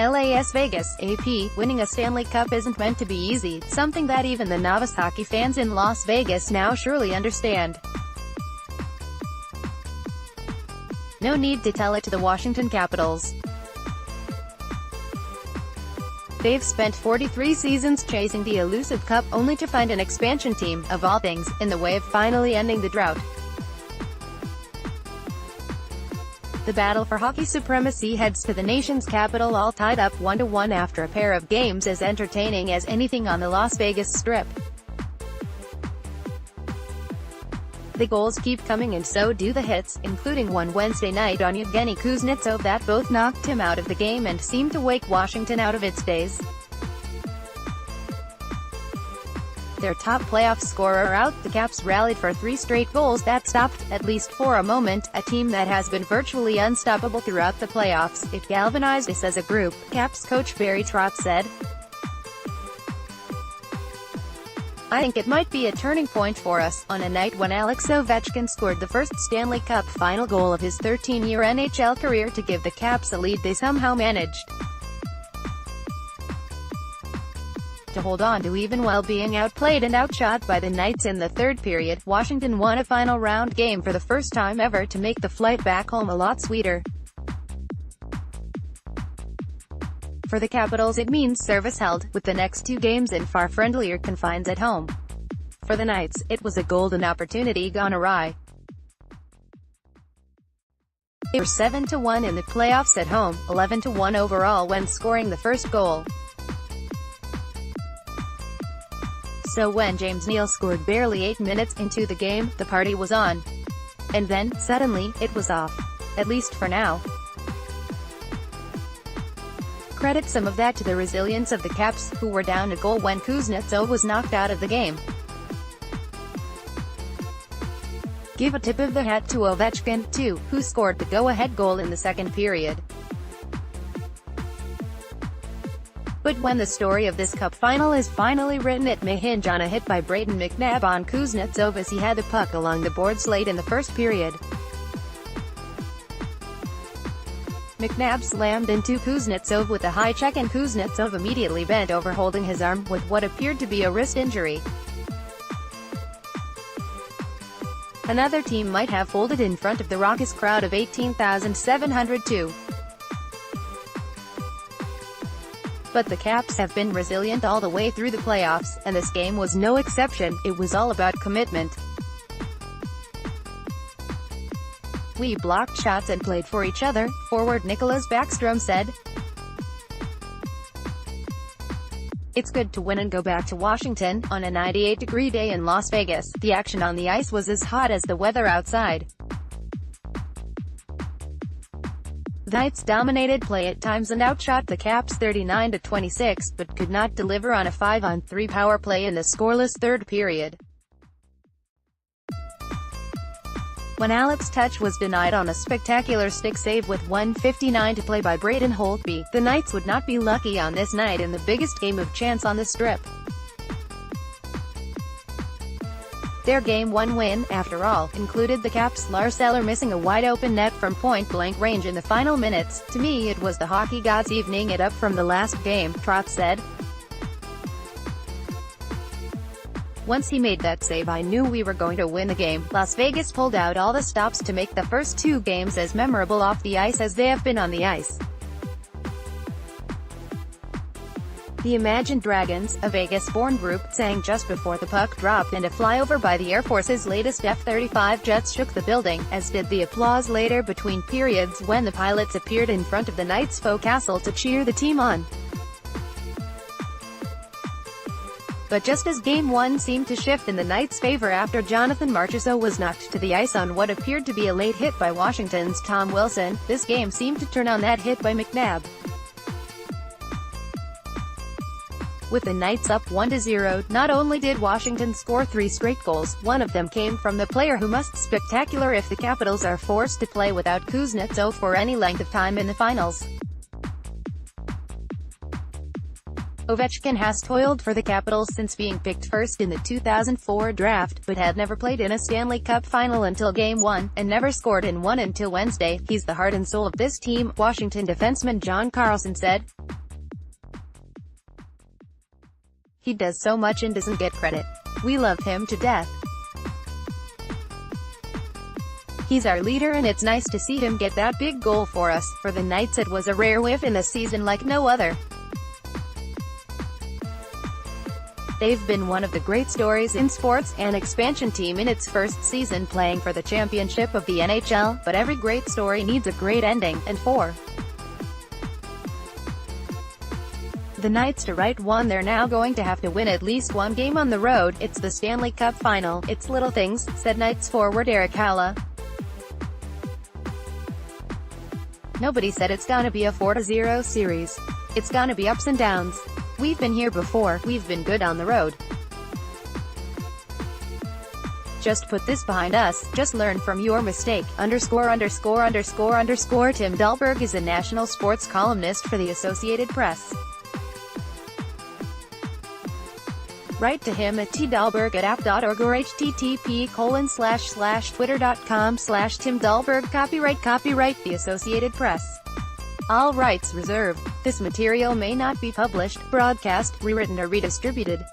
Las Vegas, AP, winning a Stanley Cup isn't meant to be easy, something that even the novice hockey fans in Las Vegas now surely understand. No need to tell it to the Washington Capitals. They've spent 43 seasons chasing the elusive cup, only to find an expansion team, of all things, in the way of finally ending the drought. The battle for hockey supremacy heads to the nation's capital, all tied up 1-1 after a pair of games as entertaining as anything on the Las Vegas Strip. The goals keep coming, and so do the hits, including one Wednesday night on Yevgeny Kuznetsov that both knocked him out of the game and seemed to wake Washington out of its daze. Their top playoff scorer out, the Caps rallied for 3 straight goals that stopped, at least for a moment, a team that has been virtually unstoppable throughout the playoffs. It galvanized us as a group, Caps coach Barry Trotz said. I think it might be a turning point for us. On a night when Alex Ovechkin scored the first Stanley Cup final goal of his 13-year NHL career to give the Caps a lead they somehow managed to hold on to even while being outplayed and outshot by the Knights in the third period. Washington won a final round game for the first time ever to make the flight back home a lot sweeter. For the Capitals it means service held, with the next 2 games in far friendlier confines at home. For the Knights, it was a golden opportunity gone awry. They were 7-1 in the playoffs at home, 11-1 overall when scoring the first goal. So when James Neal scored barely 8 minutes into the game, the party was on. And then, suddenly, it was off. At least for now. Credit some of that to the resilience of the Caps, who were down a goal when Kuznetsov was knocked out of the game. Give a tip of the hat to Ovechkin, too, who scored the go-ahead goal in the second period. But when the story of this cup final is finally written, it may hinge on a hit by Brayden McNabb on Kuznetsov as he had the puck along the boards late in the first period. McNabb slammed into Kuznetsov with a high check, and Kuznetsov immediately bent over, holding his arm, with what appeared to be a wrist injury. Another team might have folded in front of the raucous crowd of 18,702. But the Caps have been resilient all the way through the playoffs, and this game was no exception. It was all about commitment. We blocked shots and played for each other, forward Nicholas Backstrom said. It's good to win and go back to Washington. On a 98-degree day in Las Vegas, the action on the ice was as hot as the weather outside. The Knights dominated play at times and outshot the Caps 39-26, but could not deliver on a 5-on-3 power play in the scoreless third period. When Alex Touch was denied on a spectacular stick save with 1:59 to play by Braden Holtby, the Knights would not be lucky on this night in the biggest game of chance on the Strip. Their Game 1 win, after all, included the Caps' Lars Eller missing a wide-open net from point-blank range in the final minutes. To me, it was the hockey gods evening it up from the last game, Trotz said. Once he made that save, I knew we were going to win the game. Las Vegas pulled out all the stops to make the first 2 games as memorable off the ice as they have been on the ice. The Imagine Dragons, a Vegas-born group, sang just before the puck dropped, and a flyover by the Air Force's latest F-35 jets shook the building, as did the applause later between periods when the pilots appeared in front of the Knights' faux castle to cheer the team on. But just as Game 1 seemed to shift in the Knights' favor after Jonathan Marchessault was knocked to the ice on what appeared to be a late hit by Washington's Tom Wilson, this game seemed to turn on that hit by McNabb. With the Knights up 1-0, not only did Washington score 3 straight goals, one of them came from the player who must spectacular if the Capitals are forced to play without Kuznetsov for any length of time in the finals. Ovechkin has toiled for the Capitals since being picked first in the 2004 draft, but had never played in a Stanley Cup final until Game 1, and never scored in one until Wednesday. He's the heart and soul of this team, Washington defenseman John Carlson said. He does so much and doesn't get credit. We love him to death. He's our leader and it's nice to see him get that big goal for us. For the Knights it was a rare whiff in a season like no other. They've been one of the great stories in sports, an expansion team in its first season playing for the championship of the NHL, but every great story needs a great ending, and for the Knights to write one they're now going to have to win at least one game on the road. It's the Stanley Cup final. It's little things, said Knights forward Eric Haula. Nobody said it's gonna be a 4-0 series. It's gonna be ups and downs. We've been here before, we've been good on the road. Just put this behind us, just learn from your mistake, ______. Tim Dahlberg is a national sports columnist for the Associated Press. Write to him at tdahlberg@app.org or http://twitter.com/Tim Dahlberg. Copyright The Associated Press. All rights reserved. This material may not be published, broadcast, rewritten or redistributed.